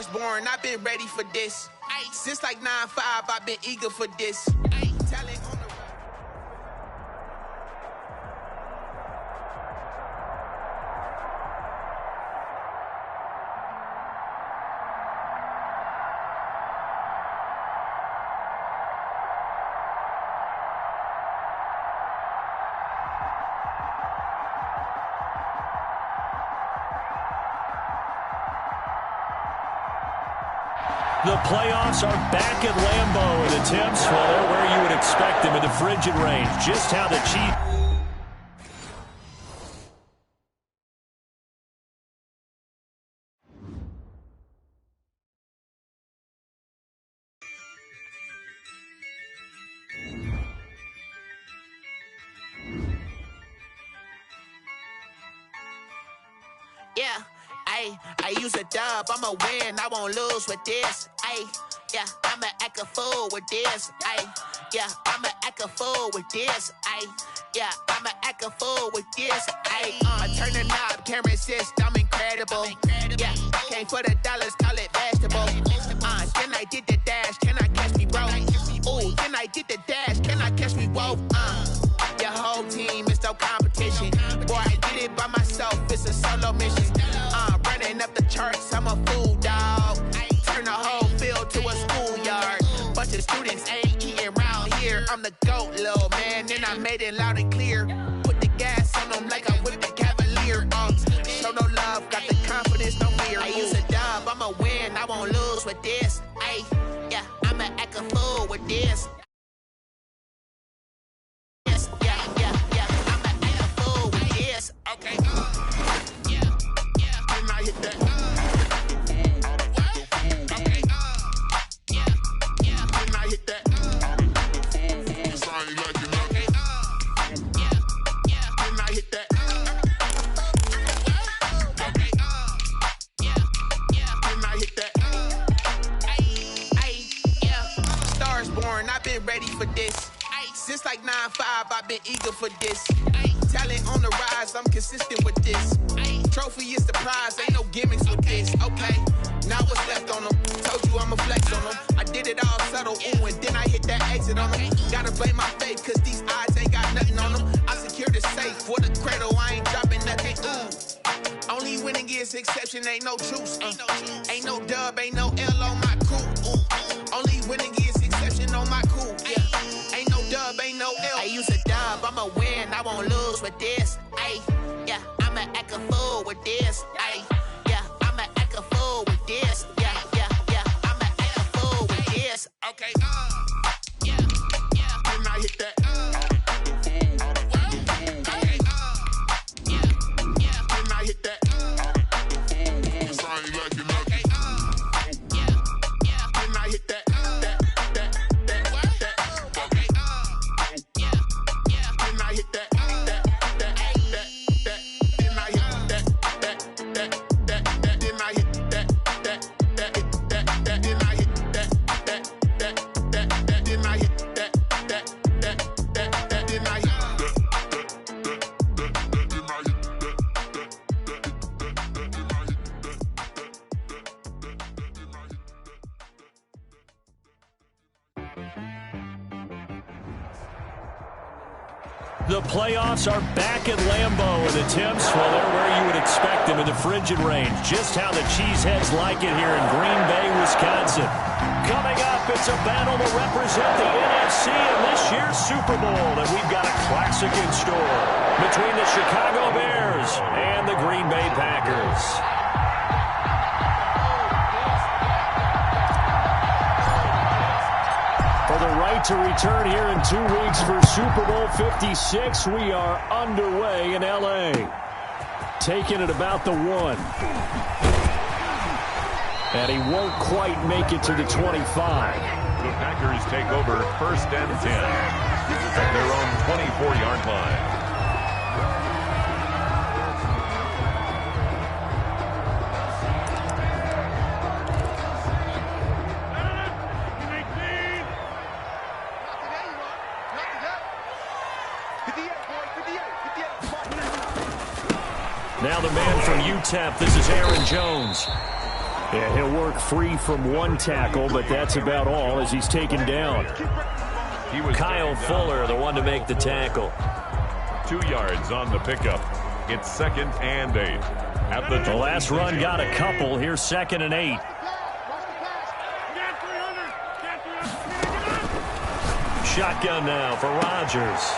Stars born, I've been ready for this. Since like 9-5, I've been eager for this. Talent on the The playoffs are back at Lambeau, and the Temps, well, they're where you would expect them in the frigid range. Just how the Chiefs... Yeah, I use a dub, I'ma win, I won't lose with this. Yeah, I'ma act a fool with this. Yeah, I'ma act a fool with this. Yeah, I'ma act a fool with this. I turn the knob, camera assist, I'm incredible. Yeah, came for the dollars, call it vegetable. Then I did the dash, can I catch me, bro? Ooh, then I did the dash, can I catch me, whoa? Your whole team is no competition. Boy, I did it by myself, it's a solo mission. Running up the charts, I'm a fool, dog. Turn the whole field to a schoolyard. Bunch of students ain't eating round here. I'm the GOAT, little man, and I made it loud and clear. Put the gas on them like I whipped the Cavalier. Show no love, got the confidence, no fear. I use a dub, I'ma win, I won't lose with this. Yeah, I'ma act a fool with this. Okay. And I hit that. Okay. And I hit that. Sound like you love it. And I hit that. Okay. And I hit that. Stars born, I've been ready for this. Since like 9-5, I've been eager for this. Talent on the rise, I'm consistent with this. Trophy is the prize, ain't no gimmicks with this. Okay, now what's left on them? Told you I'ma flex on them. I did it all subtle, ooh, and then I hit that exit on them. Gotta blame my faith, cause these odds ain't got nothing on them. I secured the safe for the cradle, I ain't dropping nothing, ooh. Only winning is exception, ain't no truce. Ain't no dub, ain't no L on my crew, ooh. Only winning is exception on my crew, yeah. Ain't no dub, ain't no L. I use a dub, I'ma win, I won't lose with this. Yeah, I'ma act a fool with this. Yeah, I'ma act a fool with this. Yeah, I'ma act a fool with this. Okay. And I hit that. Okay. And I hit that. Sound like you love it. And I hit that. And I hit that. The playoffs are back at Lambeau, and the Temps, well, they're where you would expect them in the frigid range. Just how the Cheeseheads like it here in Green Bay, Wisconsin. Coming up, it's a battle to represent the NFC in this year's Super Bowl, and we've got a classic in store between the Chicago Bears and the Green Bay Packers. For the right to return here in 2 weeks for Super Bowl 56, we are underway in L.A. Taking it about the 1. And he won't quite make it to the 25. The Packers take over 1st and 10 at their own 24-yard line. Now the man from UTEP, this is Aaron Jones. Yeah, he'll work free from one tackle, but that's about all as he's taken down. Kyle Fuller, the one to make the tackle. 2 yards on the pickup. It's 2nd and 8. At the last run got a couple. Here's 2nd and 8. Shotgun now for Rodgers.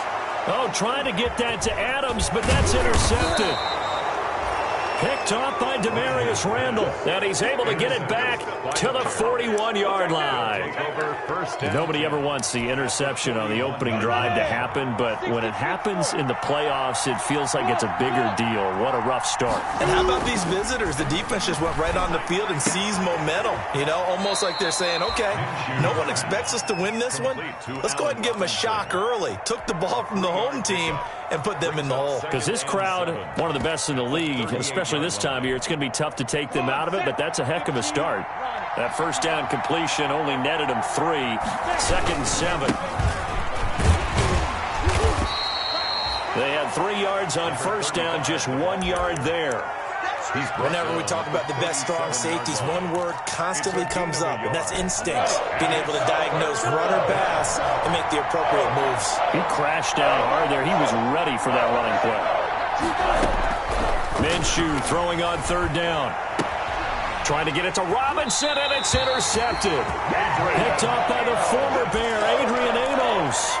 Oh, trying to get that to Adams, but that's intercepted. Picked off by Demarius Randall. And he's able to get it back to the 41-yard line. Nobody ever wants the interception on the opening drive to happen, but when it happens in the playoffs, it feels like it's a bigger deal. What a rough start. And how about these visitors? The defense just went right on the field and seized momentum. You know, almost like they're saying, okay, no one expects us to win this one. Let's go ahead and give them a shock early. Took the ball from the home team and put them in the hole. Because this crowd, one of the best in the league, especially this time of year, it's going to be tough to take them out of it, but that's a heck of a start. That first down completion only netted them 3. 2nd and 7. They had 3 yards on first down, just 1 yard there. Whenever we talk about the best strong safeties, one word constantly comes up, and that's instinct. Being able to diagnose run or pass and make the appropriate moves. He crashed down hard there. He was ready for that running play. Minshew throwing on 3rd down. Trying to get it to Robinson, and it's intercepted. Picked off by the former Bear, Adrian Amos.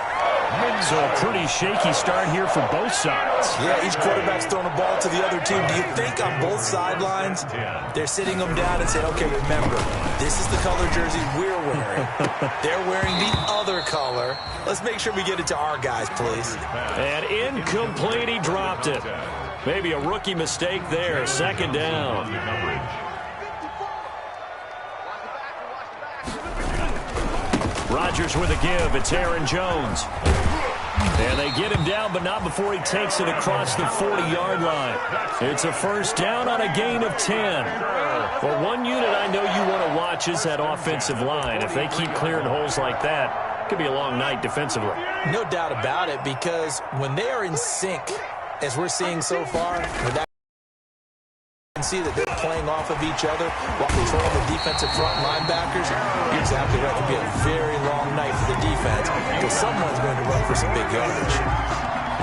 So a pretty shaky start here for both sides. Yeah, each quarterback's throwing a ball to the other team. Do you think on both sidelines they're sitting them down and saying, okay, remember, this is the color jersey we're wearing. They're wearing the other color. Let's make sure we get it to our guys, please. And incomplete, he dropped it. Maybe a rookie mistake there. 2nd down. Rodgers with a give. It's Aaron Jones. And they get him down, but not before he takes it across the 40-yard line. It's a first down on a gain of 10. Well, one unit I know you want to watch is that offensive line. If they keep clearing holes like that, it could be a long night defensively. No doubt about it, because when they are in sync, as we're seeing so far, with that, you can see that they're playing off of each other while controlling the defensive front linebackers. You're exactly right. It'll be a very long night for the defense because someone's going to run for some big yardage.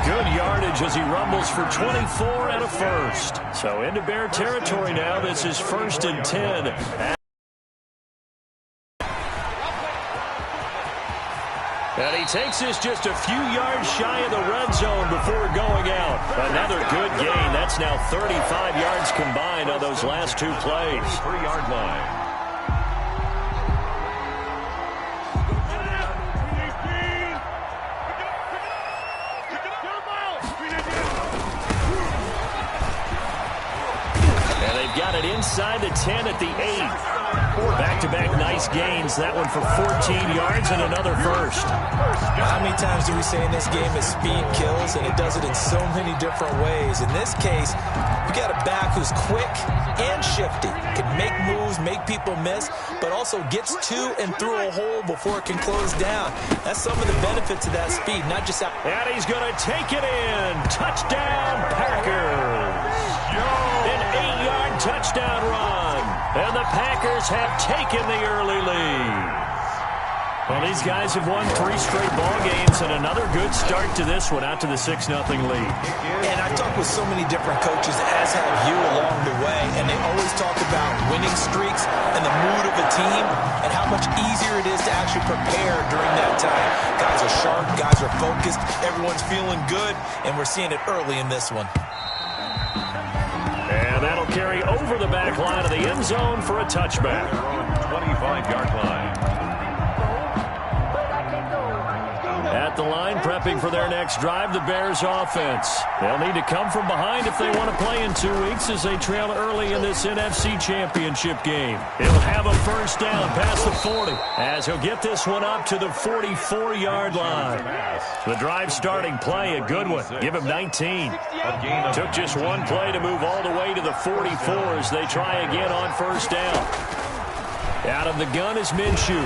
Good yardage as he rumbles for 24 and a first. So into Bear territory now. This is 1st and 10. And he takes this just a few yards shy of the red zone before going out. Another good gain. That's now 35 yards combined on those last 2 plays. 3-yard line. And they've got it inside the 10 at the 8. Back-to-back nice gains. That one for 14 yards and another first. How many times do we say in this game that speed kills, and it does it in so many different ways? In this case, we got a back who's quick and shifty. Can make moves, make people miss, but also gets to and through a hole before it can close down. That's some of the benefits of that speed, not just out. And he's going to take it in. Touchdown, Packers. An 8-yard touchdown run. And the Packers have taken the early lead. Well, these guys have won 3 straight ball games and another good start to this one out to the 6-0 lead. And I've talked with so many different coaches, as have you, along the way, and they always talk about winning streaks and the mood of a team and how much easier it is to actually prepare during that time. Guys are sharp, guys are focused, everyone's feeling good, and we're seeing it early in this one. And that'll carry over the back line of the end zone for a touchback. 25-yard line. At the line, prepping for their next drive, the Bears offense. They'll need to come from behind if they want to play in 2 weeks as they trail early in this NFC Championship game. He'll have a first down past the 40 as he'll get this one up to the 44-yard line. The drive starting play, a good one. Give him 19. Took just one play to move all the way to the 44 as they try again on first down. Out of the gun is Minshew.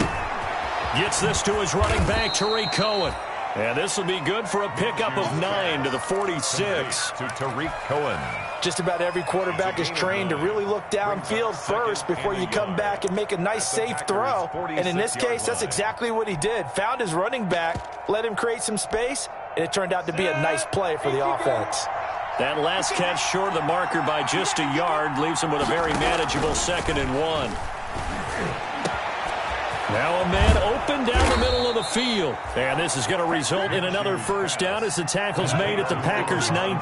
Gets this to his running back, Tariq Cohen. And this will be good for a pickup of 9 to the 46. To Tariq Cohen. Just about every quarterback is trained to really look downfield first before you come back and make a nice, safe throw. And in this case, that's exactly what he did. Found his running back, let him create some space, and it turned out to be a nice play for the offense. That last catch short of the marker by just a yard leaves him with a very manageable 2nd and 1. Now a man open down the middle of the field. And this is going to result in another first down as the tackle's made at the Packers' 19.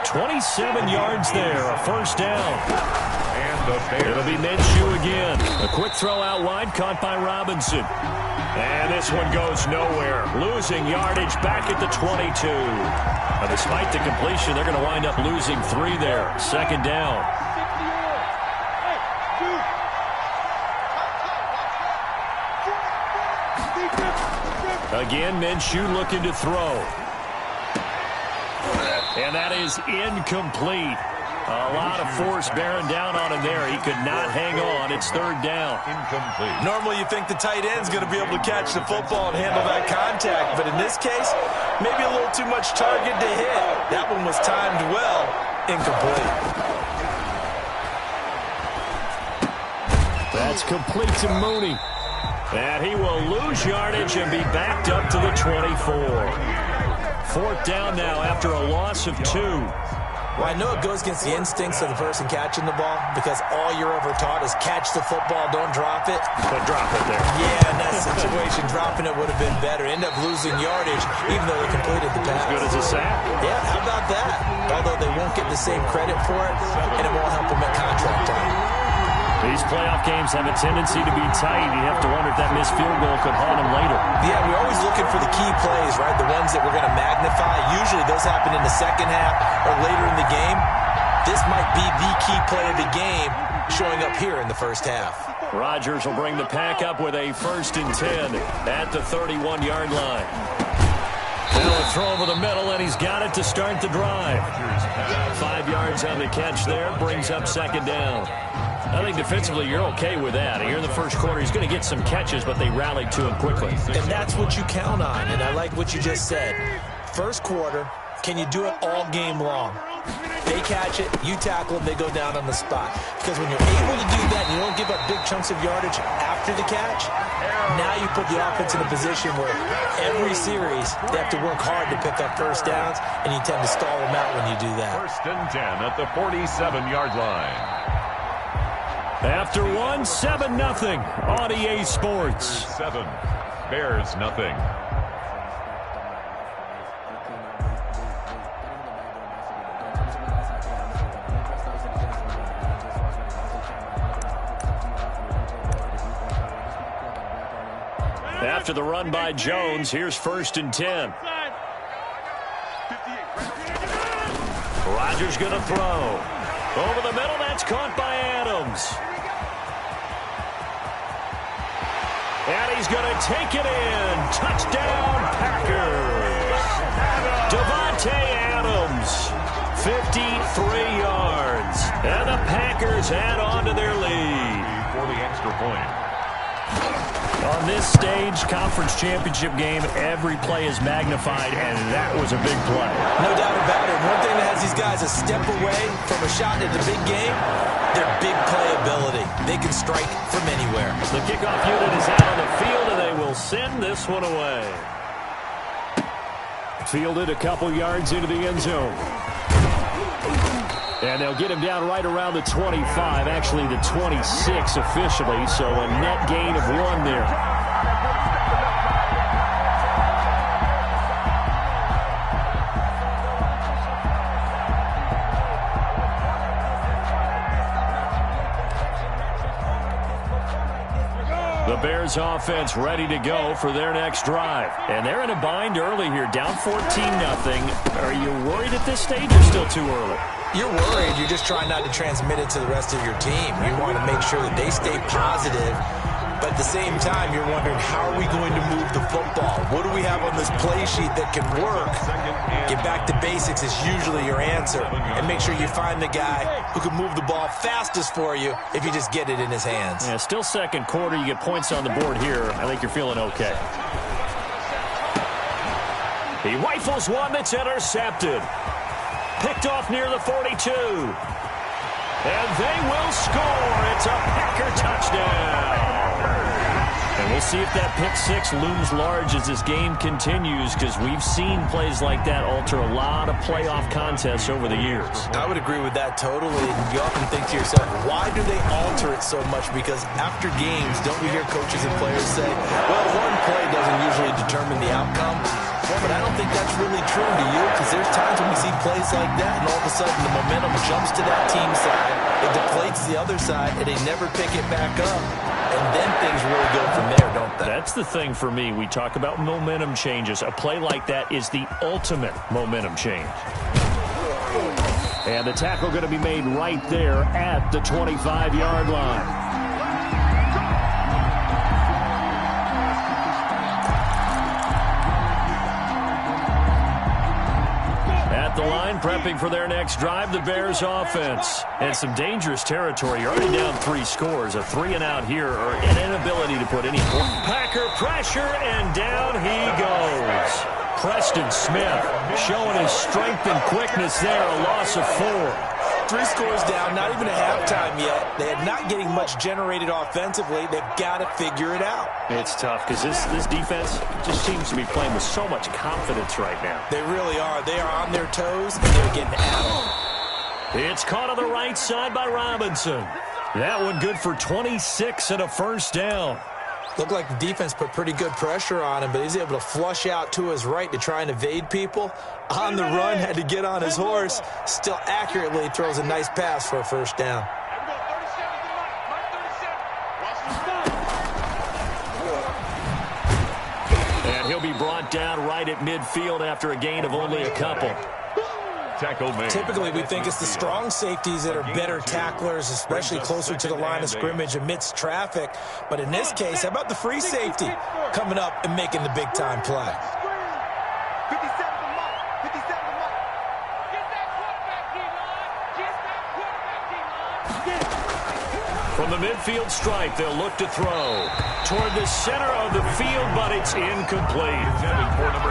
27 yards there, a first down. And it'll be Minshew again. A quick throw out wide, caught by Robinson. And this one goes nowhere. Losing yardage back at the 22. Now, despite the completion, they're going to wind up losing 3 there. 2nd down. Again, Minshew looking to throw. And that is incomplete. A lot of force bearing down on him there. He could not hang on. It's 3rd down. Incomplete. Normally you think the tight end's going to be able to catch the football and handle that contact, but in this case, maybe a little too much target to hit. That one was timed well. Incomplete. That's complete to Mooney. And he will lose yardage and be backed up to the 24. 4th down now after a loss of 2. Well, I know it goes against the instincts of the person catching the ball because all you're ever taught is catch the football, don't drop it. But drop it there. Yeah, in that situation, dropping it would have been better. End up losing yardage even though they completed the pass. As good as a sack. Yeah, how about that? Although they won't get the same credit for it, and it won't help them at contract time. These playoff games have a tendency to be tight. You have to wonder if that missed field goal could haunt them later. Yeah, we're always looking for the key plays, right? The ones that we're going to magnify. Usually those happen in the second half or later in the game. This might be the key play of the game showing up here in the first half. Rodgers will bring the pack up with a 1st and 10 at the 31-yard line. Now a throw over the middle, and he's got it to start the drive. 5 yards on the catch there, brings up 2nd down. I think defensively you're okay with that. Here in the first quarter, he's going to get some catches, but they rallied to him quickly. And that's what you count on, and I like what you just said. First quarter, can you do it all game long? They catch it, you tackle them, they go down on the spot. Because when you're able to do that and you don't give up big chunks of yardage after the catch, now you put the offense in a position where every series they have to work hard to pick up first downs, and you tend to stall them out when you do that. 1st and 10 at the 47-yard line. After 1, 7-0 on EA Sports. 7, Bears nothing. After the run by Jones, here's 1st and 10. Rodgers going to throw. Over the middle, that's caught by Adams. And he's going to take it in. Touchdown, Packers. Davante Adams, 53 yards. And the Packers add on to their lead. For the extra point. On this stage, conference championship game, every play is magnified, and that was a big play. No doubt about it. One thing that has these guys a step away from a shot at the big game, their big playability. They can strike from anywhere. The kickoff unit is out on the field, and they will send this one away. Fielded a couple yards into the end zone. And they'll get him down right around the 25, actually the 26 officially, so a net gain of 1 there. The Bears offense ready to go for their next drive. And they're in a bind early here, down 14-0. Are you worried at this stage or still too early? You're worried. You're just trying not to transmit it to the rest of your team. You want to make sure that they stay positive. But at the same time, you're wondering, how are we going to move the football? What do we have on this play sheet that can work? Get back to basics is usually your answer. And make sure you find the guy who can move the ball fastest for you if you just get it in his hands. Yeah, still second quarter. You get points on the board here. I think you're feeling okay. He rifles one that's intercepted. Picked off near the 42. And they will score. It's a Packer touchdown. And we'll see if that pick six looms large as this game continues, because we've seen plays like that alter a lot of playoff contests over the years. I would agree with that totally. And you often think to yourself, why do they alter it so much? Because after games, don't we hear coaches and players say, well, one play doesn't usually determine the outcome? But I don't think that's really true, do you? Because there's times when we see plays like that, and all of a sudden the momentum jumps to that team side, it deflates the other side, and they never pick it back up. And then things really go from there, don't they? That's the thing for me. We talk about momentum changes. A play like that is the ultimate momentum change. And the tackle going to be made right there at the 25-yard line. The line prepping for their next drive, the Bears offense. And some dangerous territory. You're already down 3 scores. A 3-and-out here, or an inability to put any point. Packer pressure, and down he goes. Preston Smith showing his strength and quickness there. A loss of 4. 3 scores down, not even a halftime yet. They are not getting much generated offensively. They've got to figure it out. It's tough because this defense just seems to be playing with so much confidence right now. They really are. They are on their toes, and they're getting at them. It's caught on the right side by Robinson. That one good for 26 and a first down. Looked like the defense put pretty good pressure on him, but he's able to flush out to his right to try and evade people. On the run, had to get on his horse. Still accurately throws a nice pass for a first down. And he'll be brought down right at midfield after a gain of only a couple. Tackle made. Typically, we think it's the strong safeties that are better tacklers, especially closer to the line of scrimmage amidst traffic. But in this case, how about the free safety coming up and making the big-time play? From the midfield stripe, they'll look to throw toward the center of the field, but it's incomplete.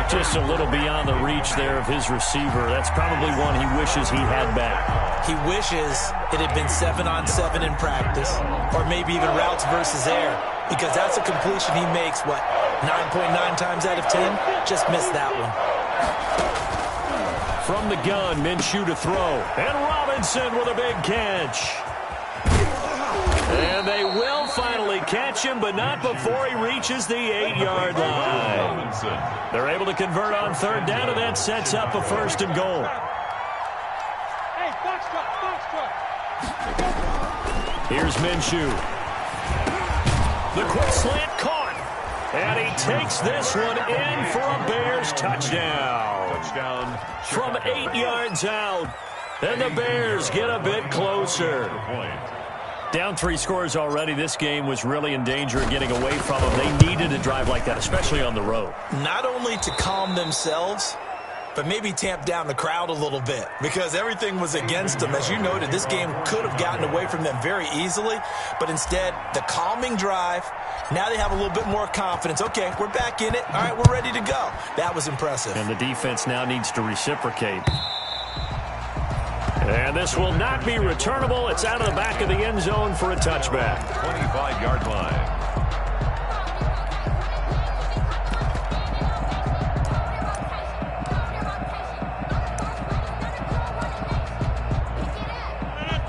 Just a little beyond the reach there of his receiver. That's probably one he wishes he had back. He wishes it had been 7-on-7 in practice, or maybe even routes versus air, because that's a completion he makes, 9.9 times out of 10? Just missed that one. From the gun, Minshew to throw, and Robinson with a big catch. And they will finally catch him, but not before he reaches the 8-yard line. They're able to convert on third down, and that sets up a first and goal. Here's Minshew. The quick slant caught. And he takes this one in for a Bears touchdown. From 8 yards out. And the Bears get a bit closer. Down 3 scores already. This game was really in danger of getting away from them. They needed a drive like that, especially on the road. Not only to calm themselves, but maybe tamp down the crowd a little bit, because everything was against them. As you noted, this game could have gotten away from them very easily, but instead, the calming drive, now they have a little bit more confidence. Okay, we're back in it. All right, we're ready to go. That was impressive. And the defense now needs to reciprocate. And this will not be returnable. It's out of the back of the end zone for a touchback. 25-yard line.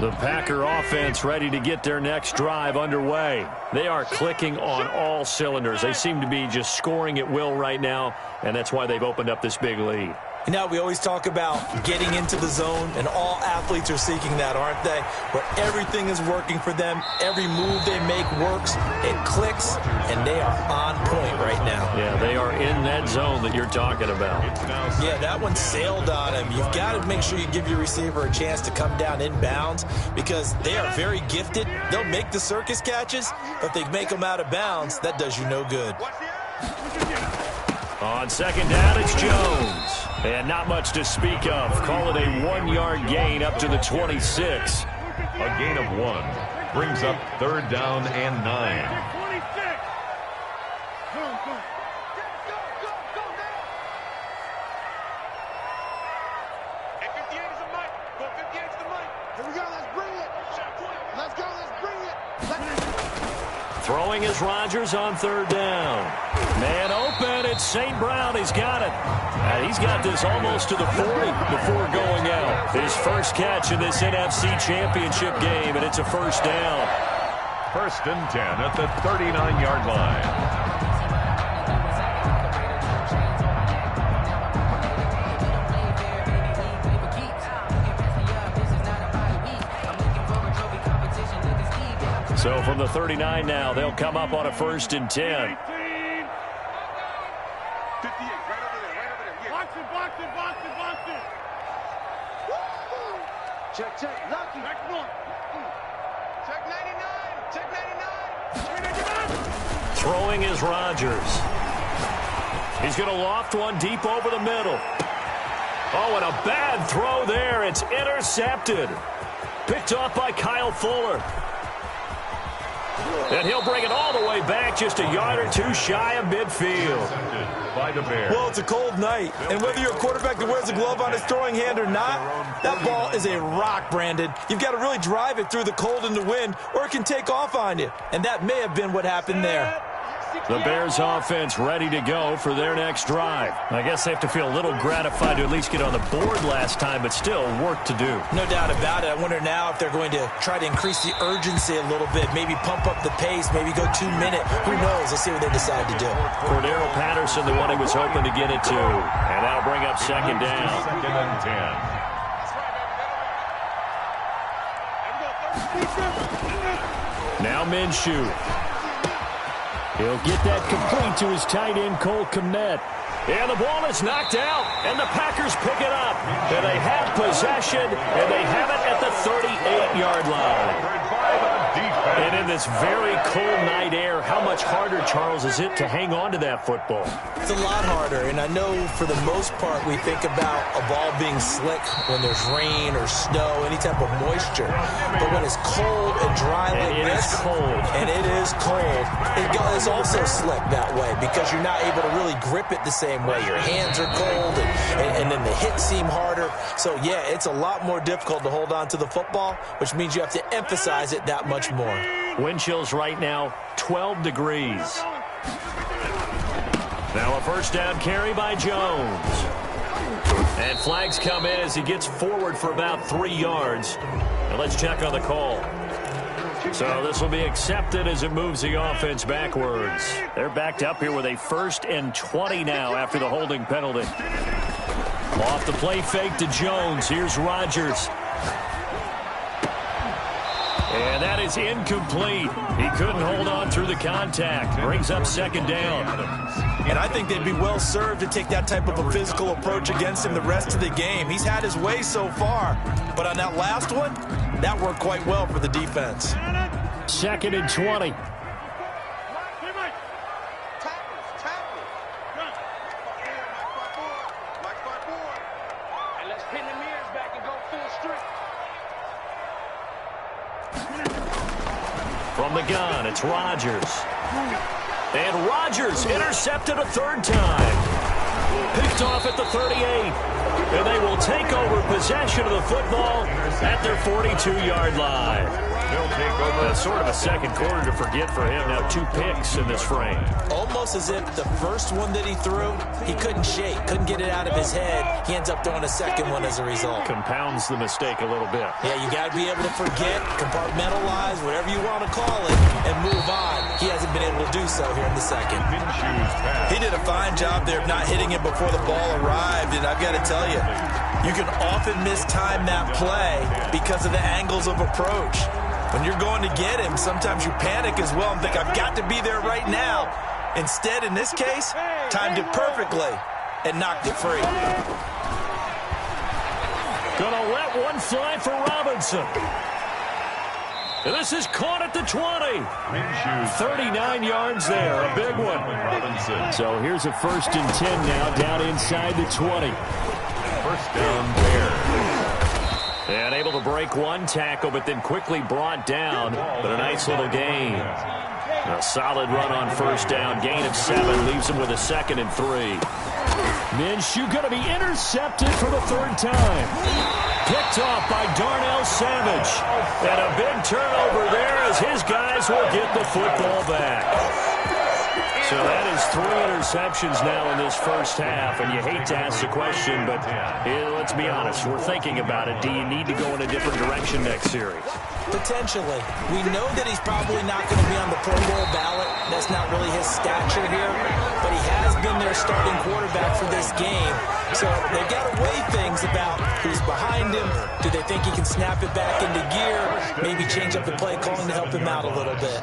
The Packer offense ready to get their next drive underway. They are clicking on all cylinders. They seem to be just scoring at will right now, and that's why they've opened up this big lead. You know, we always talk about getting into the zone, and all athletes are seeking that, aren't they? Where everything is working for them, every move they make works, it clicks, and they are on point right now. Yeah, they are in that zone that you're talking about. Yeah, that one sailed on him. You've got to make sure you give your receiver a chance to come down inbounds, because they are very gifted. They'll make the circus catches, but if they make them out of bounds, that does you no good. On second down, it's Jones. And not much to speak of. Call it a 1-yard gain up to the 26. A gain of 1 brings up third down and 9. Throwing is Rodgers on third down. Man open, it's St. Brown. He's got it. And he's got this almost to the 40 before going out. His first catch in this NFC Championship game, and it's a first down. First and 10 at the 39-yard line. So from the 39 now, they'll come up on a first and 10. 58, right over there. Box it. Check. Lucky. Check 1. Check 99. Throwing is Rodgers. He's going to loft one deep over the middle. Oh, and a bad throw there. It's intercepted. Picked off by Kyle Fuller. And he'll bring it all the way back, just a yard or two shy of midfield. By the Bears. Well, it's a cold night, and whether you're a quarterback that wears a glove on his throwing hand or not, that ball is a rock, Brandon. You've got to really drive it through the cold and the wind, or it can take off on you. And that may have been what happened there. The Bears offense ready to go for their next drive. I guess they have to feel a little gratified to at least get on the board last time, but still work to do. No doubt about it. I wonder now if they're going to try to increase the urgency a little bit, maybe pump up the pace, maybe go 2 minute. Who knows? Let's see what they decide to do. Cordero Patterson, the one he was hoping to get it to. And that'll bring up second down. Second and 10. Now Minshew. He'll get that complete to his tight end, Cole Kmet. And the ball is knocked out, and the Packers pick it up. And they have possession, and they have it at the 38-yard line. And in this very cold night air, how much harder, Charles, is it to hang on to that football? It's a lot harder, and I know for the most part we think about a ball being slick when there's rain or snow, any type of moisture. But when it's cold and dry like this, and it is cold, it is also slick that way because you're not able to really grip it the same way. Your hands are cold, and then the hits seem harder. So, yeah, it's a lot more difficult to hold on to the football, which means you have to emphasize it that much more. Wind chills right now, 12 degrees. Now a first down carry by Jones. And flags come in as he gets forward for about 3 yards. And let's check on the call. So this will be accepted as it moves the offense backwards. They're backed up here with a 1st and 20 now after the holding penalty. Off the play fake to Jones. Here's Rodgers. And that is incomplete. He couldn't hold on through the contact. Brings up second down. And I think they'd be well served to take that type of a physical approach against him the rest of the game. He's had his way so far. But on that last one, that worked quite well for the defense. 2nd and 20. From the gun, it's Rodgers. And Rodgers intercepted a 3rd time. Picked off at the 38. And they will take over possession of the football at their 42-yard line. He'll take over. That's sort of a second quarter to forget for him. Now 2 picks in this frame. Almost as if the first one that he threw, he couldn't shake, couldn't get it out of his head. He ends up throwing a second one as a result. Compounds the mistake a little bit. Yeah, you got to be able to forget, compartmentalize, whatever you want to call it, and move on. He hasn't been able to do so here in the second. He did a fine job there of not hitting it before the ball arrived, and I've got to tell you, you can often mistime that play because of the angles of approach. When you're going to get him, sometimes you panic as well and think, I've got to be there right now. Instead, in this case, timed it perfectly and knocked it free. Gonna let one fly for Robinson. And this is caught at the 20. 39 yards there, a big one. So here's a 1st and 10 now, down inside the 20. First down there. And able to break one tackle, but then quickly brought down. But a nice little gain. A solid run on first down. Gain of 7 leaves him with a 2nd and 3. Minshew going to be intercepted for the 3rd time. Picked off by Darnell Savage. And a big turnover there as as his guys will get the football back. So that is 3 interceptions now in this first half, and you hate to ask the question, but let's be honest, we're thinking about it. Do you need to go in a different direction next series? Potentially. We know that he's probably not going to be on the Pro Bowl ballot. That's not really his stature here, but he has been their starting quarterback for this game. So they've got to weigh things about who's behind him. Do they think he can snap it back into gear? Maybe change up the play calling to help him out a little bit.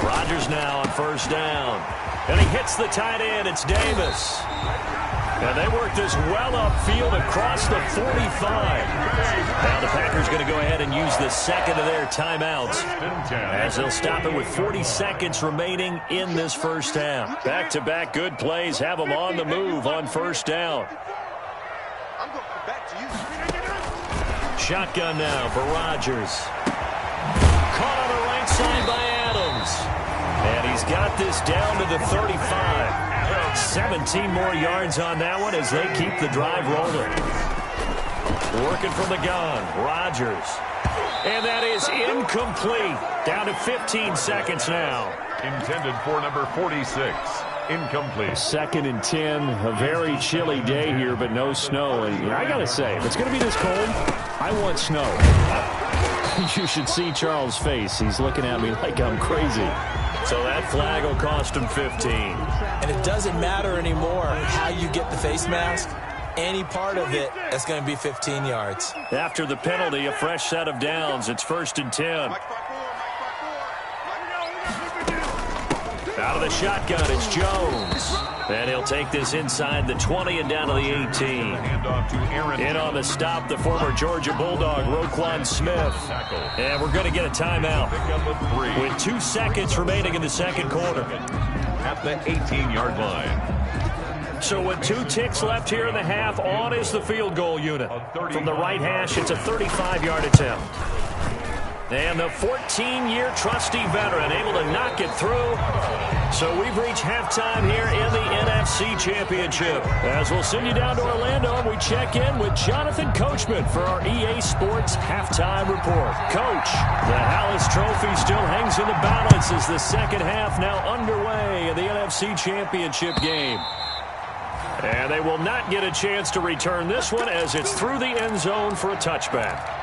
Rodgers now on first down. And he hits the tight end. It's Davis. And they work this well upfield across the 45. Now the Packers going to go ahead and use the second of their timeouts as they'll stop it with 40 seconds remaining in this first half. Back-to-back good plays have them on the move on first down. Shotgun now for Rodgers. Caught on the right side by Adams. And he's got this down to the 35. 17 more yards on that one as they keep the drive rolling. Working from the gun, Rodgers. And that is incomplete. Down to 15 seconds now. Intended for number 46. Incomplete. 2nd and 10. A very chilly day here, but no snow. And I got to say, if it's going to be this cold, I want snow. You should see Charles' face. He's looking at me like I'm crazy. So that flag will cost him 15. And it doesn't matter anymore how you get the face mask. Any part of it, that's going to be 15 yards. After the penalty, a fresh set of downs. It's 1st and 10. Out of the shotgun, it's Jones. And he'll take this inside the 20 and down to the 18. In on the stop, the former Georgia Bulldog, Roquan Smith. And we're going to get a timeout with 2 seconds remaining in the second quarter. At the 18-yard line. So with 2 ticks left here in the half, on is the field goal unit. From the right hash, it's a 35-yard attempt. And the 14-year trusty veteran able to knock it through. So we've reached halftime here in the NFC Championship. As we'll send you down to Orlando, and we check in with Jonathan Coachman for our EA Sports Halftime Report. Coach, the Hallis Trophy still hangs in the balance as the second half now underway in the NFC Championship game. And they will not get a chance to return this one as it's through the end zone for a touchback.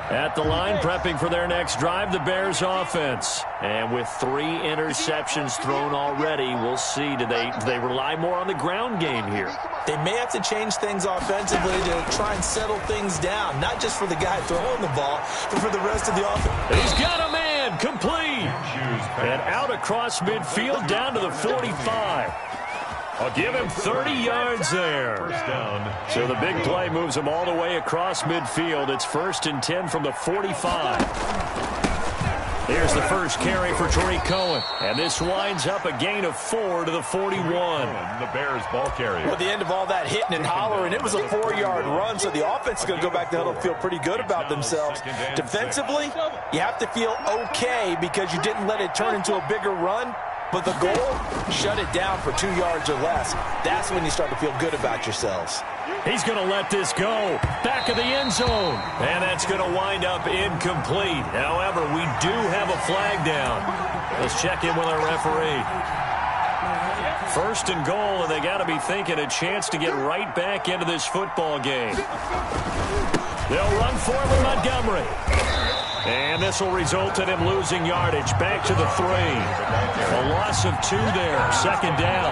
At the line, prepping for their next drive, the Bears offense. And with 3 interceptions thrown already, we'll see. Do they rely more on the ground game here? They may have to change things offensively to try and settle things down. Not just for the guy throwing the ball, but for the rest of the offense. He's got a man, complete. And out across midfield, down to the 45. I'll give him 30 yards there. First down. So the big play moves him all the way across midfield. It's 1st and 10 from the 45. Here's the first carry for Tariq Cohen. And this winds up a gain of 4 to the 41. The Bears ball carrier. Well, at the end of all that hitting and hollering, it was a 4-yard run, so the offense is going to go back to huddle and feel pretty good about themselves. Defensively, you have to feel okay because you didn't let it turn into a bigger run. But the goal, shut it down for 2 yards or less. That's when you start to feel good about yourselves. He's going to let this go. Back of the end zone. And that's going to wind up incomplete. However, we do have a flag down. Let's check in with our referee. 1st and goal, and they got to be thinking a chance to get right back into this football game. They'll run for it with Montgomery. And this will result in him losing yardage. Back to the 3. A loss of 2 there. 2nd down.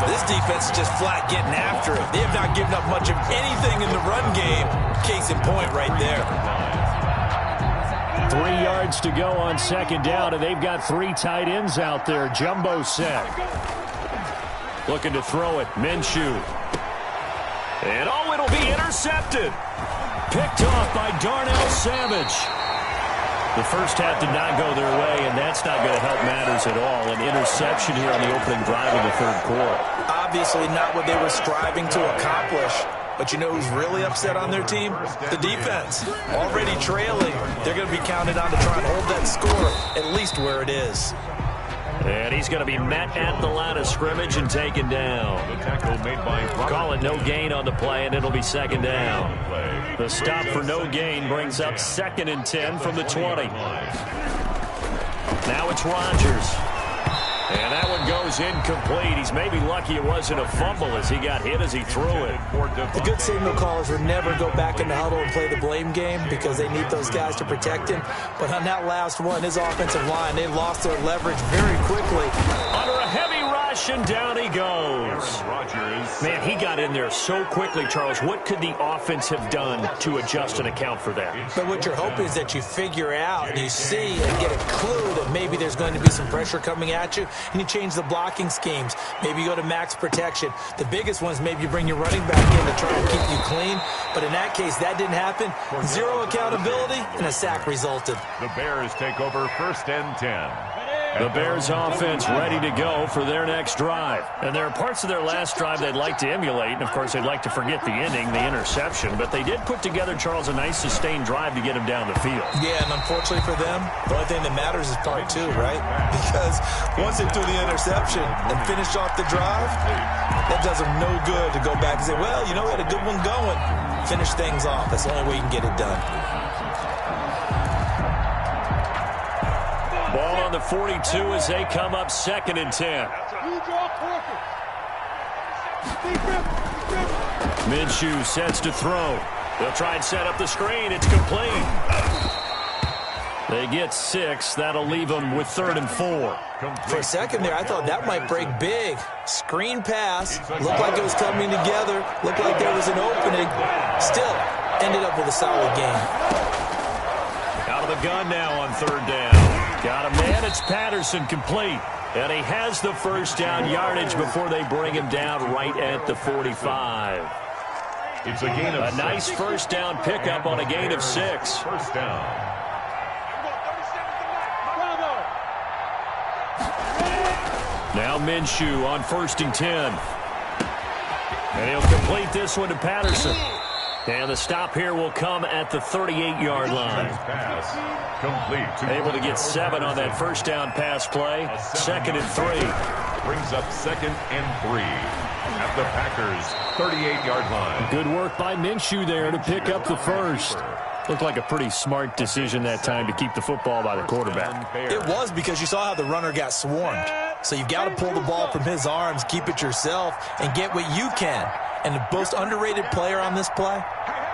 This defense is just flat getting after it. They have not given up much of anything in the run game. Case in point right there. 3 yards to go on 2nd down, and they've got 3 tight ends out there. Jumbo set. Looking to throw it. Minshew. And oh, it'll be intercepted. Picked off by Darnell Savage. The first half did not go their way, and that's not going to help matters at all. An interception here on the opening drive of the 3rd quarter. Obviously not what they were striving to accomplish. But you know who's really upset on their team? The defense. Already trailing. They're going to be counted on to try and hold that score at least where it is. And he's going to be met at the line of scrimmage and taken down. The tackle made by Call it no gain on the play, and it'll be second down. The stop for no gain brings up 2nd and 10 from the 20. Now it's Rodgers. And that one goes incomplete. He's maybe lucky it wasn't a fumble as he got hit as he threw it. The good signal callers would never go back in the huddle and play the blame game because they need those guys to protect him. But on that last one, his offensive line, they lost their leverage very quickly. Under a heavy rush, and down he goes. Man, he got in there so quickly, Charles. What could the offense have done to adjust and account for that? But what you're hoping is that you figure out and you see and get a clue that maybe there's going to be some pressure coming at you, and you change the blocking schemes. Maybe you go to max protection. The biggest one is maybe you bring your running back in to try and keep you clean. But in that case, that didn't happen. Zero accountability, and a sack resulted. The Bears take over 1st and 10. The Bears offense ready to go for their next drive. And there are parts of their last drive they'd like to emulate. And, of course, they'd like to forget the ending, the interception. But they did put together, Charles, a nice sustained drive to get him down the field. Yeah, and unfortunately for them, the only thing that matters is part 2, right? Because once they threw the interception and finished off the drive, that does them no good to go back and say, well, you know, we had a good one going. Finish things off. That's the only way you can get it done. Ball on the 42 as they come up 2nd and 10. Minshew sets to throw. They'll try and set up the screen. It's complete. They get 6. That'll leave them with 3rd and 4. For a second there, I thought that might break big. Screen pass. Looked like it was coming together. Looked like there was an opening. Still, ended up with a solid game. Out of the gun now on 3rd down. Got a man. It's Patterson, complete. And he has the first down yardage before they bring him down right at the 45. It's a gain of 6. Nice first down pickup on a gain of 6. First down. Now Minshew on 1st and 10. And he'll complete this one to Patterson. And the stop here will come at the 38-yard line. Pass complete. Able to get 7 on that first down pass play. 2nd and 3. Brings up 2nd and 3 at the Packers' 38-yard line. Good work by Minshew there to pick up the first. Looked like a pretty smart decision that time to keep the football by the quarterback. It was, because you saw how the runner got swarmed. So you've got to pull the ball from his arms, keep it yourself, and get what you can. And the most underrated player on this play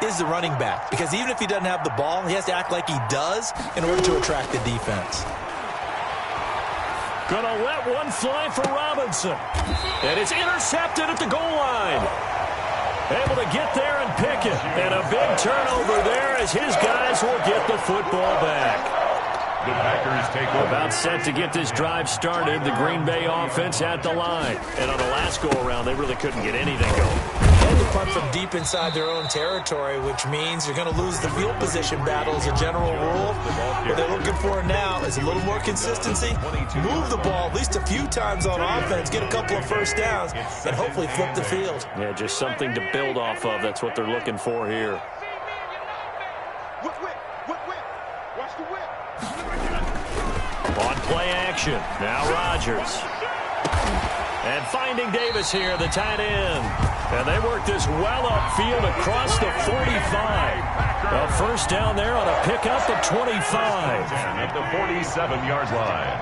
is the running back. Because even if he doesn't have the ball, he has to act like he does in order to attract the defense. Gonna let one fly for Robinson. And it's intercepted at the goal line. Able to get there and pick it. And a big turnover there as his guys will get the football back. The Packers take over. About set to get this drive started. The Green Bay offense at the line. And on the last go-around, they really couldn't get anything going. And to punt from deep inside their own territory, which means you're going to lose the field position battle as a general rule. What they're looking for now is a little more consistency. Move the ball at least a few times on offense. Get a couple of first downs. And hopefully flip the field. Yeah, just something to build off of. That's what they're looking for here. On play action, now Rodgers. And finding Davis here, the tight end. And they work this well upfield across the 45. A first down there on a pickup at 25. At the 47-yard line.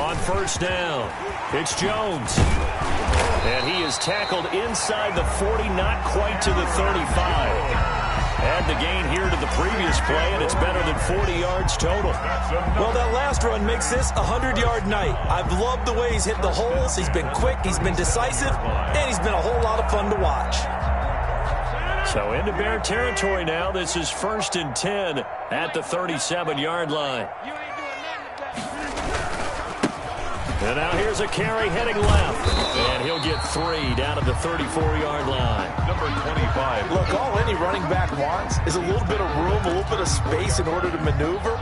On first down, it's Jones. And he is tackled inside the 40, not quite to the 35. Add the gain here to the previous play, and it's better than 40 yards total. Well, that last run makes this a 100-yard night. I've loved the way he's hit the holes. He's been quick, he's been decisive, and he's been a whole lot of fun to watch. So into Bear territory now. This is 1st and 10 at the 37-yard line. And now here's a carry heading left. And he'll get 3 down at the 34-yard line. Number 25. Look, all any running back wants is a little bit of room, a little bit of space in order to maneuver.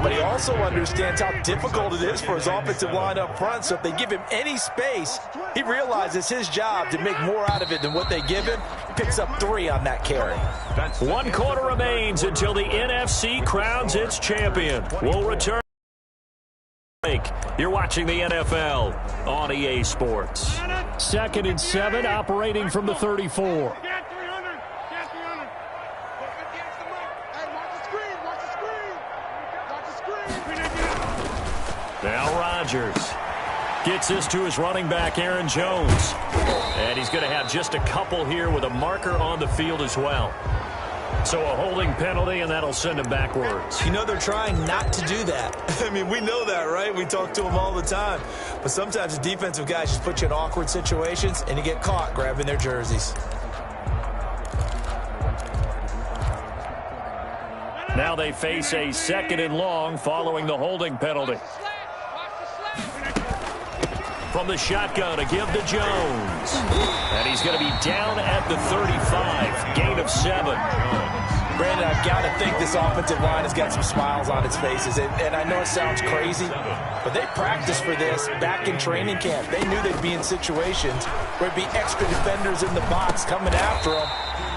But he also understands how difficult it is for his offensive line up front. So if they give him any space, he realizes his job to make more out of it than what they give him. Picks up 3 on that carry. 1 quarter remains until the NFC crowns its champion. We'll return. You're watching the NFL on EA Sports. 2nd and 7, operating from the 34. Now Rodgers gets this to his running back, Aaron Jones. And he's going to have just a couple here with a marker on the field as well. So a holding penalty, and that'll send him backwards. You know, they're trying not to do that. I mean, we know that, right? We talk to them all the time. But sometimes the defensive guys just put you in awkward situations, and you get caught grabbing their jerseys. Now they face a 2nd and long following the holding penalty. From the shotgun, a give to Jones. And he's going to be down at the 35. Gain of 7. Brandon, I've got to think this offensive line has got some smiles on its faces. And I know it sounds crazy, but they practiced for this back in training camp. They knew they'd be in situations where there'd be extra defenders in the box coming after them,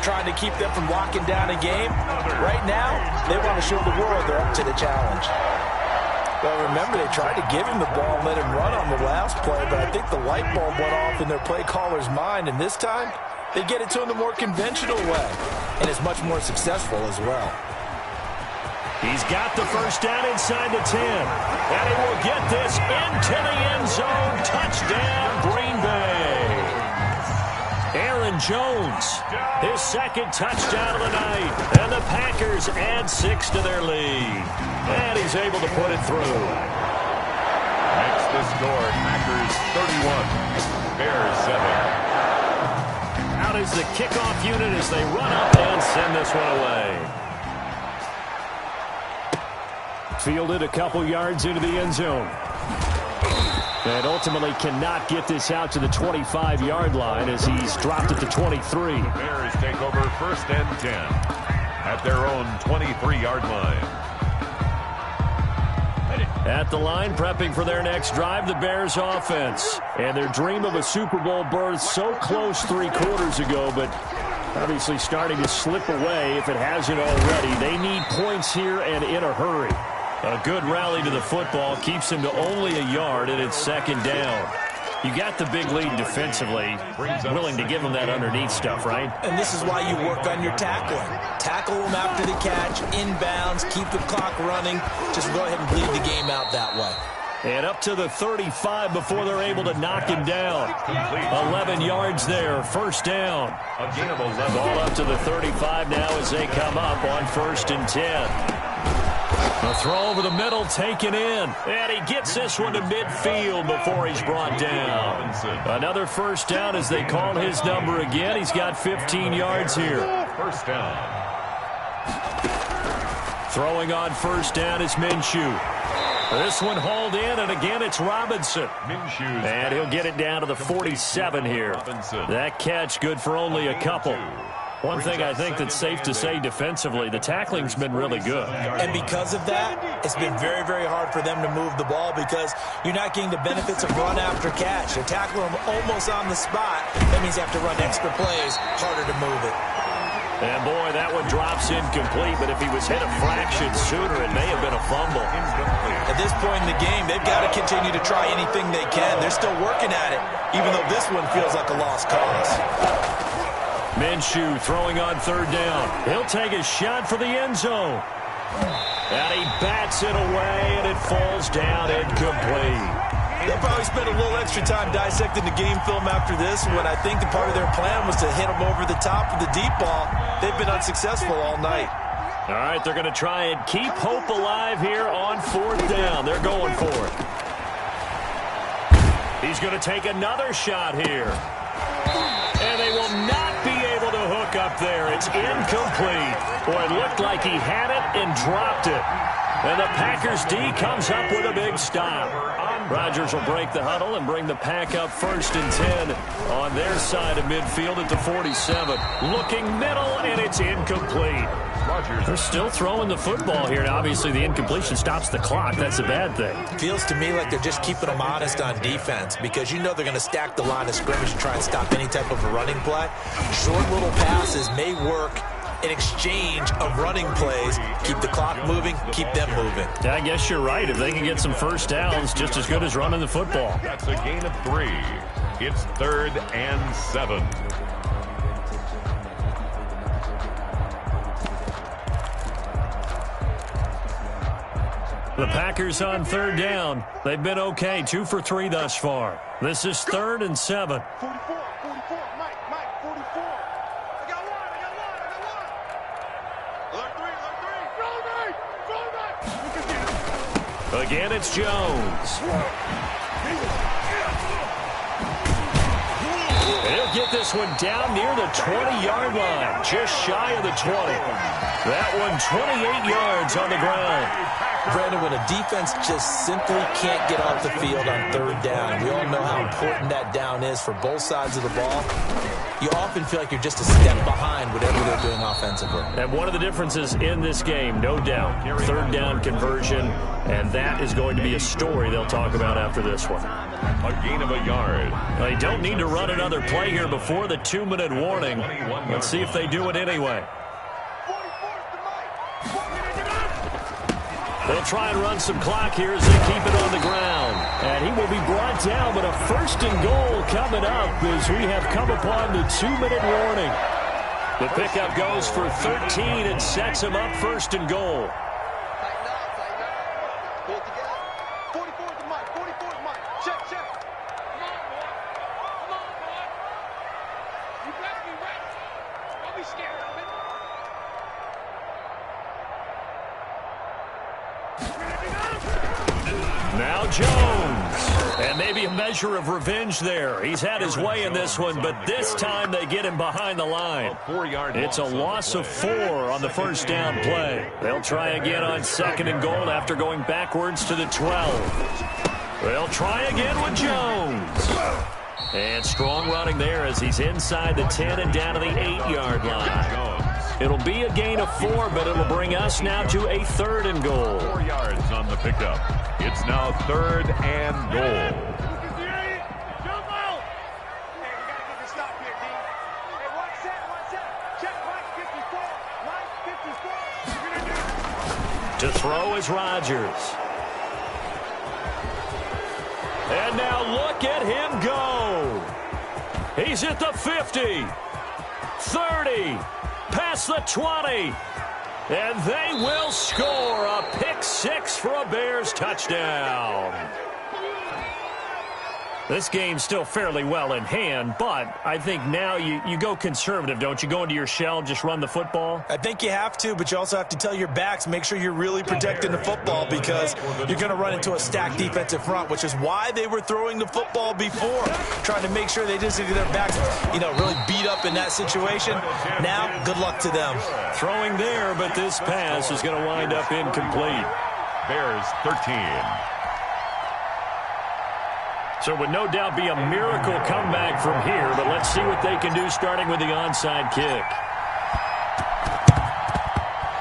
trying to keep them from locking down a game. Right now, they want to show the world they're up to the challenge. Well, remember, they tried to give him the ball and let him run on the last play, but I think the light bulb went off in their play caller's mind, and this time, they get it to him the more conventional way, and it's much more successful as well. He's got the first down inside the 10, and he will get this into the end zone. Touchdown, Green Bay. Aaron Jones, his 2nd touchdown of the night, and the Packers add 6 to their lead. And he's able to put it through. Next to score, Packers 31, Bears 7. Out is the kickoff unit as they run up and send this one away. Fielded a couple yards into the end zone. And ultimately cannot get this out to the 25-yard line as he's dropped at the 23. Bears take over 1st and 10 at their own 23-yard line. At the line, prepping for their next drive, the Bears offense. And their dream of a Super Bowl berth so close 3 quarters ago, but obviously starting to slip away if it hasn't already. They need points here and in a hurry. A good rally to the football keeps him to only a yard, and it's 2nd down. You got the big lead defensively, willing to give them that underneath stuff, right? And this is why you work on your tackling. Tackle them after the catch, inbounds, keep the clock running. Just go ahead and bleed the game out that way. And up to the 35 before they're able to knock him down. 11 yards there, 1st down. A gain of 11. Ball up to the 35 now as they come up on 1st and 10. A throw over the middle, taken in. And he gets this one to midfield before he's brought down. Another 1st down as they call his number again. He's got 15 yards here. 1st down. Throwing on 1st down is Minshew. This one hauled in, and again it's Robinson. And he'll get it down to the 47 here. That catch good for only a couple. One thing I think that's safe to say defensively, the tackling's been really good. And because of that, it's been very, very hard for them to move the ball because you're not getting the benefits of run after catch. You're tackling them almost on the spot. That means you have to run extra plays, harder to move it. And boy, that one drops incomplete, but if he was hit a fraction sooner, it may have been a fumble. At this point in the game, they've got to continue to try anything they can. They're still working at it, even though this one feels like a lost cause. Minshew throwing on 3rd down. He'll take a shot for the end zone. And he bats it away, and it falls down incomplete. They'll probably spend a little extra time dissecting the game film after this when I think the part of their plan was to hit them over the top of the deep ball. They've been unsuccessful all night. All right, they're going to try and keep hope alive here on 4th down. They're going for it. He's going to take another shot here. And they will not be able to hook up there. It's incomplete. Boy, it looked like he had it and dropped it. And the Packers D comes up with a big stop. Rodgers will break the huddle and bring the Pack up 1st and 10 on their side of midfield at the 47. Looking middle, and it's incomplete. They're still throwing the football here. Now, obviously, the incompletion stops the clock. That's a bad thing. Feels to me like they're just keeping them honest on defense because you know they're going to stack the line of scrimmage and try and stop any type of a running play. Short little passes may work in exchange of running plays. Keep the clock moving, keep them moving. Yeah, I guess you're right. If they can get some first downs, just as good as running the football. That's a gain of 3. It's 3rd and 7. The Packers on 3rd down. They've been okay, 2 for 3 thus far. This is 3rd and 7. 44, Mike, 44. I got one. Alert 3. Again, it's Jones. He'll get this one down near the 20-yard line, just shy of the 20. That one 28 yards on the ground. Brandon, when a defense just simply can't get off the field on 3rd down, we all know how important that down is for both sides of the ball. You often feel like you're just a step behind whatever they're doing offensively. And one of the differences in this game, no doubt, 3rd down conversion, and that is going to be a story they'll talk about after this one. A gain of a yard. They don't need to run another play here before the 2-minute warning. Let's see if they do it anyway. They'll try and run some clock here as they keep it on the ground. And he will be brought down, but a 1st and goal coming up as we have come upon the 2-minute warning. The pickup goes for 13 and sets him up 1st and goal. Now Jones, and maybe a measure of revenge there. He's had his way in this one, but this time they get him behind the line. It's a loss of 4 on the 1st down play. They'll try again on 2nd and goal after going backwards to the 12. They'll try again with Jones. And strong running there as he's inside the 10 and down to the 8-yard line. It'll be a gain of 4, but it'll bring us now to a 3rd and goal. 4 yards on the pickup. It's now 3rd and goal. Jump out! Hey, we gotta get this stop here, D. Hey, one set. Check Mike 54. To throw is Rodgers. And now look at him go. He's at the 50, 30, past the 20. And they will score a pick 6 for a Bears touchdown. This game's still fairly well in hand, but I think now you go conservative, don't you? Go into your shell, just run the football? I think you have to, but you also have to tell your backs, make sure you're really protecting the football because you're going to run into a stacked defensive front, which is why they were throwing the football before, trying to make sure they didn't get their backs, really beat up in that situation. Now, good luck to them. Throwing there, but this pass is going to wind up incomplete. Bears 13. So it would no doubt be a miracle comeback from here, but let's see what they can do starting with the onside kick.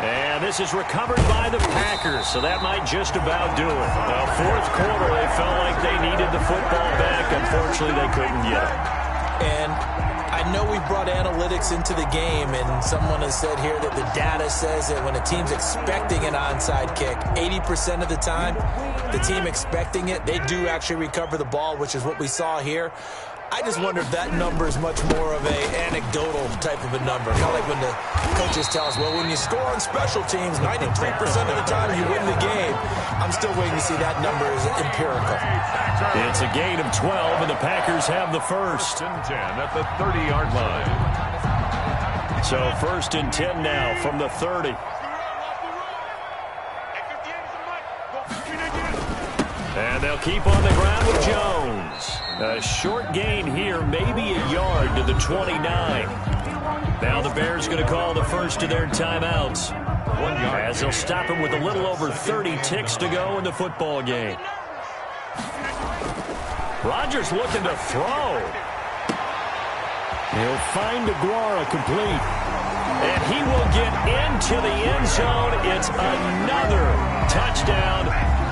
And this is recovered by the Packers, so that might just about do it. Fourth quarter, they felt like they needed the football back. Unfortunately, they couldn't get it. And I know we brought analytics into the game, and someone has said here that the data says that when a team's expecting an onside kick, 80% of the time, the team expecting it, they do actually recover the ball, which is what we saw here. I just wonder if that number is much more of a anecdotal type of a number. Kind of like when the coaches tell us, well, when you score on special teams, 93% of the time you win the game. I'm still waiting to see that number is empirical. It's a gain of 12, and the Packers have the first. 1st and 10 at the 30-yard line. So 1st and 10 now from the 30. And they'll keep on the ground with Jones. A short gain here, maybe a yard to the 29. Now the Bears going to call the first of their timeouts, 1 yard. as they'll stop him with a little over 30 ticks to go in the football game. Rodgers looking to throw. He'll find Aguara complete. And he will get into the end zone. It's another touchdown.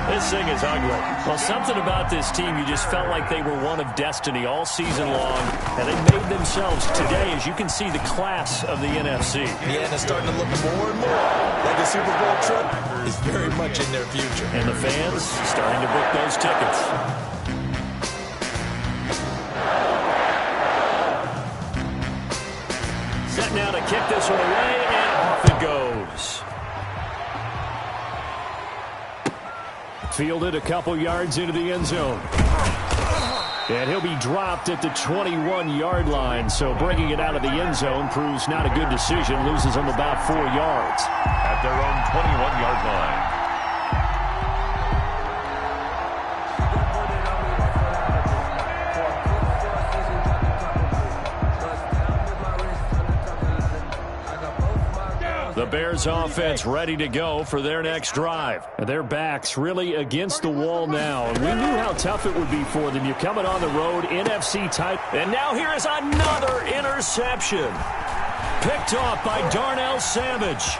This thing is ugly. Well, something about this team, you just felt like they were one of destiny all season long. And they made themselves today, as you can see, the class of the NFC. Yeah, and it's starting to look more and more like the Super Bowl trip is very much in their future. And the fans starting to book those tickets. Set now to kick this one away, and off it goes. Fielded a couple yards into the end zone. And he'll be dropped at the 21-yard line, so bringing it out of the end zone proves not a good decision. Loses him about 4 yards. At their own 21-yard line. The Bears offense ready to go for their next drive. And their backs really against the wall now. And we knew how tough it would be for them. You're coming on the road, NFC type. And now here is another interception. Picked off by Darnell Savage.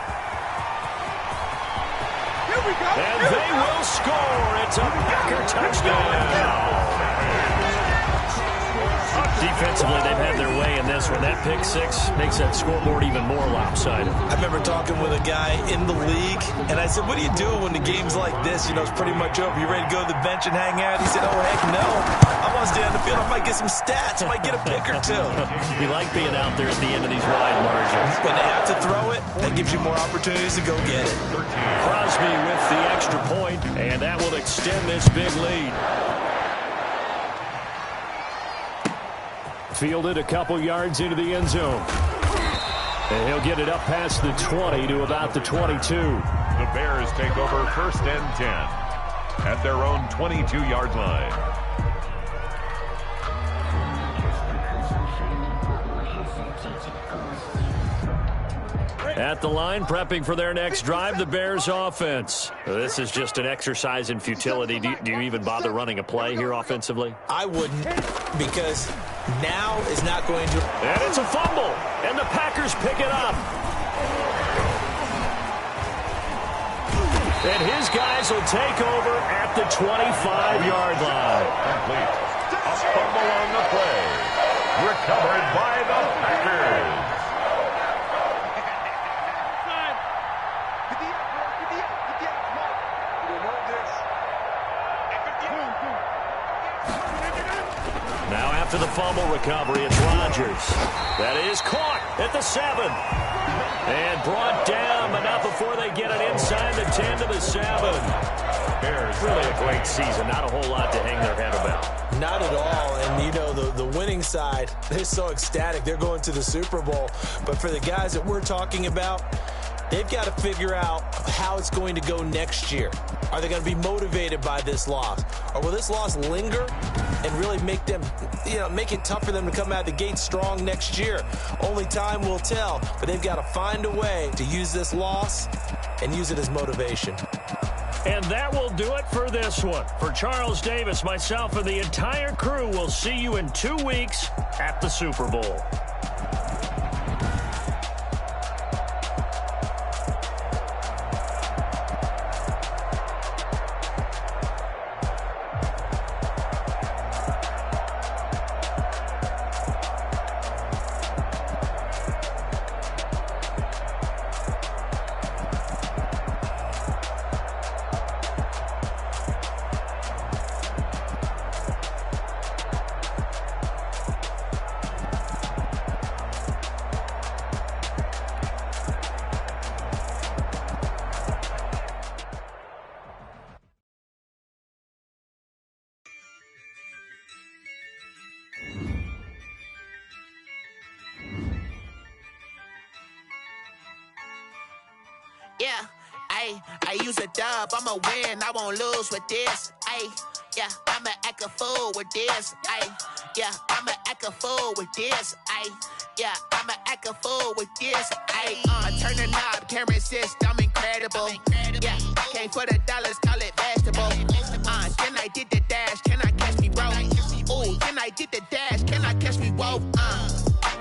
Here we go. And they will score. It's a Packer touchdown. Defensively, they've had their way in this one. That pick six makes that scoreboard even more lopsided. I remember talking with a guy in the league, and I said, what do you do when the game's like this? You know, it's pretty much over. You ready to go to the bench and hang out? He said, oh, heck no. I want to stay on the field. I might get some stats. I might get a pick or two. We like being out there at the end of these wide margins. When they have to throw it, that gives you more opportunities to go get it. Crosby with the extra point, and that will extend this big lead. Fielded a couple yards into the end zone. And he'll get it up past the 20 to about the 22. The Bears take over 1st and 10 at their own 22-yard line. At the line, prepping for their next drive, the Bears offense. This is just an exercise in futility. Do you even bother running a play here offensively? I wouldn't, because now is not going to... And it's a fumble, and the Packers pick it up. And his guys will take over at the 25-yard line. Complete. A fumble on the play. Recovered by the Packers. Now after the fumble recovery, it's Rodgers. That is caught at the 7. And brought down, but not before they get it inside the 10 to the 7. Bears, really a great season. Not a whole lot to hang their head about. Not at all. And, you know, the winning side, they're so ecstatic. They're going to the Super Bowl. But for the guys that we're talking about, they've got to figure out how it's going to go next year. Are they going to be motivated by this loss? Or will this loss linger and really make them, make it tough for them to come out of the gate strong next year? Only time will tell. But they've got to find a way to use this loss and use it as motivation. And that will do it for this one. For Charles Davis, myself, and the entire crew, we'll see you in 2 weeks at the Super Bowl. Yeah, I use a dub, I'ma win, I won't lose with this. Yeah, I'ma act a fool with this. Yeah, I'ma act a fool with this. Yeah, I'ma act a fool with this. I turn the knob, camera assist, I'm incredible. Yeah, came for the dollars, call it vegetable. Then I did the dash, can I catch me, bro? Ooh, then I did the dash, can I catch me, whoa?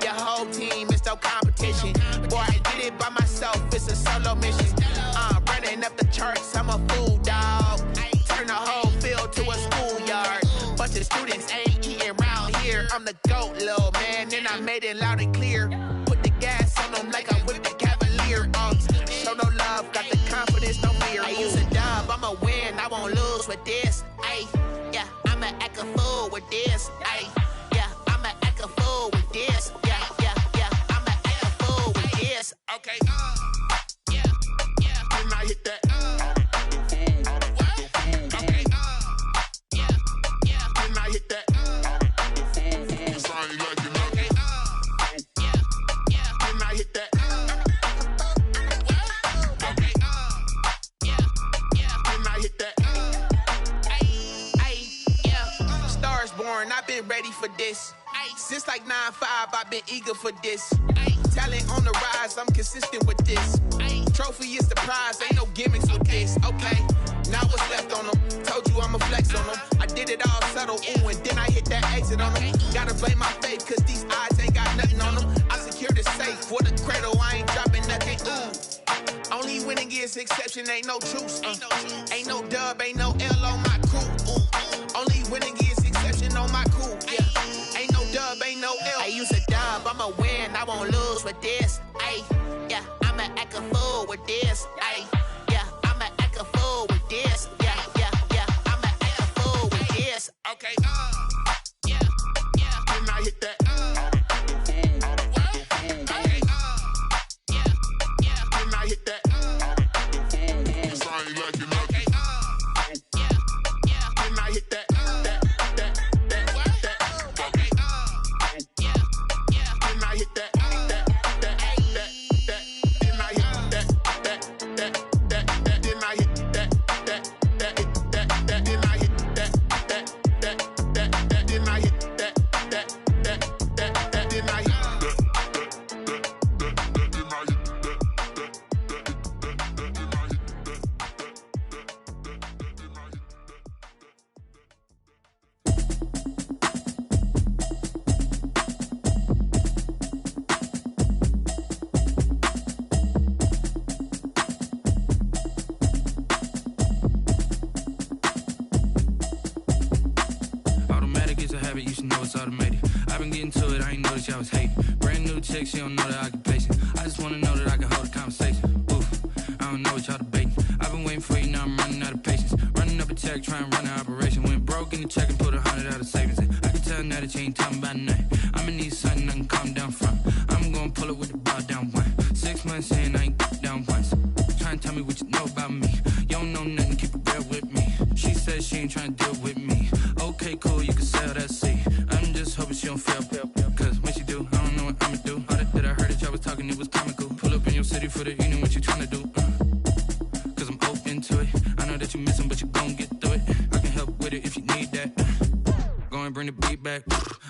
Your whole team is no competition. Boy, I did it by myself, it's a solo mission. Running up the charts, I'm a fool, dog. Turn the whole field to a schoolyard. Bunch of students ain't eating round here. I'm the GOAT, little man, and I made it loud and clear. Put the gas on them like I whipped the Cavalier. Show no love, got the confidence, no fear. I use a dub, I'ma win, I won't lose with this. Yeah, I'ma act a fool with this. Yeah, I'ma act a fool with this. Yeah, I'ma act a fool with this. Okay, yeah, can I hit that? Okay, yeah, can I hit that? Cause I ain't like it. Okay, yeah, can I hit that? Okay, yeah, can I hit that? Yeah, Stars born, I've been ready for this. Since like 9-5, I've been eager for this. Talent on the rise, I'm consistent with this. Trophy is the prize, ain't no gimmicks with this. Okay, now what's left on them? Told you I'ma flex on them. I did it all subtle, ooh, and then I hit that exit on them. Gotta blame my faith, cause these odds ain't got nothing on them. I secure the safe for the cradle, I ain't dropping nothing, ooh. Only winning is exception, ain't no truce. Ain't no dub, ain't no L on my crew. Ooh. Only winning is exception on my crew, yeah. Ain't no dub, ain't no L. I use a dub, I'ma win, I won't lose with this. Yeah, I'ma act a fool with this. Yeah, I'ma act a fool with this. Yeah, I'ma act a fool with this. Okay, yeah, can I hit that? Okay, yeah, can I hit that? Cause I ain't like it. Okay, yeah, can I hit that? You should know it's automated. I've been getting to it, I ain't noticed y'all was hating. Brand new chick, she don't know the occupation. I just wanna know that I can hold a conversation. Oof, I don't know what y'all debating. I've been waiting for you, now I'm running out of patience. Running up a check, trying to run an operation. Went broke in the check and put 100 out of savings in. I can tell now that you ain't talking about nothing. I'ma need something I can calm down from. I'm gonna pull it with the ball down one. 6 months in, I ain't down once. Trying to tell me what you know about me. You don't know nothing, keep it real with me. She says she ain't trying to deal with me. Okay, cool, you can sell that seat. I'm just hoping she don't fail. Cause when she do, I don't know what I'ma do. All that I heard that y'all was talking, it was comical. Pull up in your city for the evening, what you tryna do? Cause I'm open to it. I know that you missing, but you gon' get through it. I can help with it if you need that. Go and bring the beat back.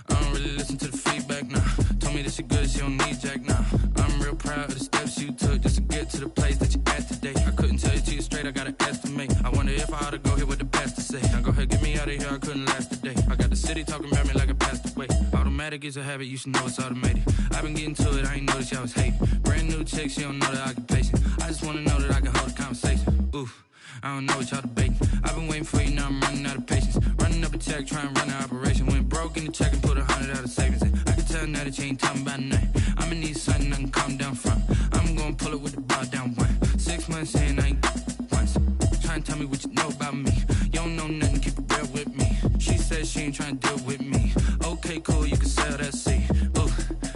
I don't really listen to the feedback, nah. Told me that she good, she don't need jack, nah. I'm real proud of the steps you took just to get to the place that you at today. I couldn't tell you to you straight, I gotta estimate. I wonder if I ought to go here with the best to say. Now go ahead, get me out of here, I couldn't last a day. I got the city talking about me like I passed away. Automatic is a habit, you should know it's automated. I've been getting to it, I ain't noticed y'all was hating. Brand new chick, she don't know the occupation. I just wanna know that I can hold a conversation. Oof, I don't know what y'all debating. I've been waiting for you, now I'm running out of patience. Running up a check, trying to run an operation. Went broke in the check and put 100 out of savings in. I can tell now that you ain't talking about nothing. I'ma need something I can calm down from. I'm gonna pull it with the ball down one. 6 months in, I ain't once. Trying to tell me what you know about me. You don't know nothing, keep it real with me. She says she ain't trying to deal with me. Okay, cool, you can sell that seat. Ooh,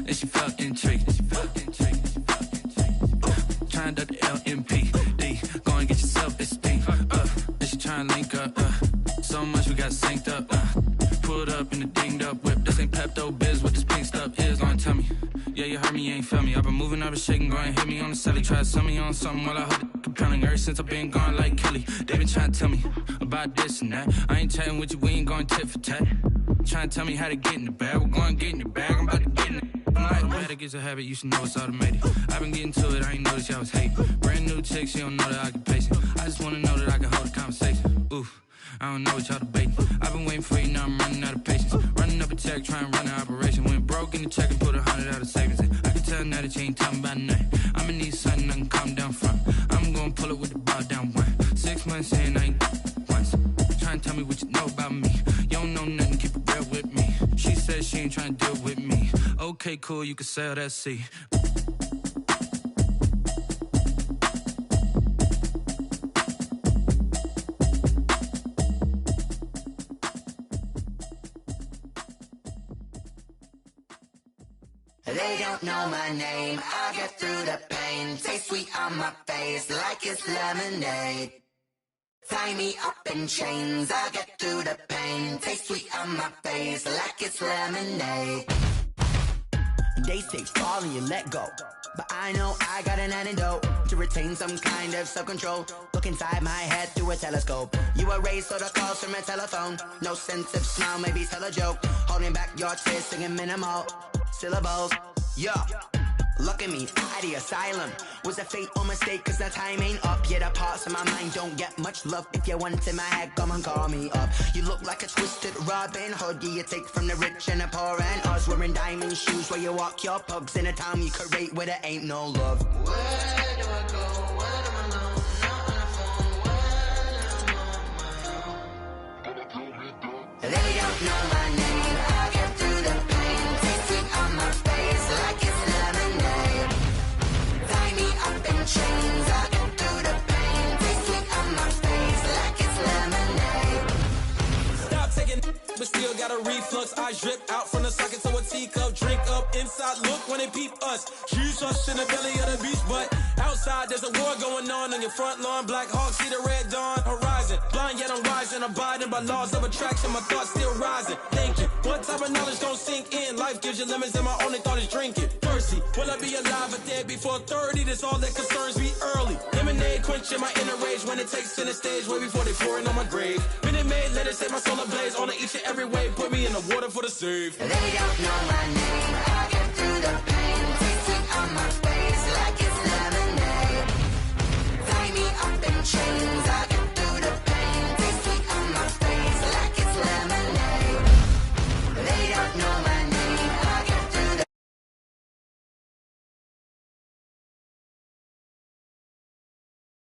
and she felt intrigued. Trying to the LMPD. Go and get yourself esteem. And she trying to link up. So much we got synced up. Pulled up in the dinged up whip. This ain't Pepto Biz, what this pink stuff is. Don't tell me. Yeah, you heard me, you ain't feel me. I've been moving, I've been shaking, go and hit me on the celly. Try to sell me on something while I hold it compelling. Ever since I've been gone like Kelly, they been trying to tell me about this and that. I ain't chatting with you, we ain't going tit for tat. Trying to tell me how to get in the bag, we're going to get in the bag, I'm about to get in it. I'm like, automatic, it's a habit, you should know it's automated. I've been getting to it, I ain't noticed y'all was hating. Brand new chick, she don't know that I can pace it. I just wanna know that I can hold a conversation. Oof, I don't know what y'all debating. I've been waiting for you, now I'm running out of patience. Running up a check, trying to run an operation. Went broke in the check and put 100 out of savings in. I can tell now that you ain't talking about nothing. I'ma need something I can calm down from. I'm gonna pull it with the bow down one. 6 months in, I ain't once. Trying to tell me what you know about me. You don't know nothing, keep it real with me. She said she ain't trying to deal with me. Okay, cool, you can sell that C. They don't know my name, I get through the pain. Taste sweet on my face like it's lemonade. Tie me up in chains, I get through the pain. Taste sweet on my face like it's lemonade. They say fall and you let go, but I know I got an antidote to retain some kind of self-control. Look inside my head through a telescope. You erase all the calls from a telephone. No sense of smile, maybe tell a joke. Holding back your tears, singing minimal syllables. Yo, look at me, out the asylum. Was a fate or mistake, cause the time ain't up. Yet the parts of my mind don't get much love. If you want in my head, come and call me up. You look like a twisted Robin Hood. You take from the rich and the poor and us. Wearing diamond shoes where you walk your pugs. In a town you create where there ain't no love. Where do I go? Where am I alone? Not on the phone. Where am I on my own? They don't know my name. I get through the pain. Taste sweet on my face like it's lemonade. Tie me up in chains. I get through the pain. Taste sweet on my face like it's lemonade. Stop taking but still got a reflux. I drip out from the socket to a teacup. Drink up inside, look when they peep us. Jesus in the belly of the beast, but outside there's a war going on your front lawn. Black Hawk, see the red dawn horizon. Blind yet I'm rising, abiding by laws of attraction. My thoughts still rising, thinking what type of knowledge gon' sink in? Life gives you lemons and my only thought is drinking. Thirsty, will I be alive or dead before 30? That's all that concerns me early. Lemonade quenching my inner rage when it takes center stage way before they pouring on my grave. Minute Maid, let it set my soul ablaze on each and every way. Put me in the water for the save. They don't know my name. I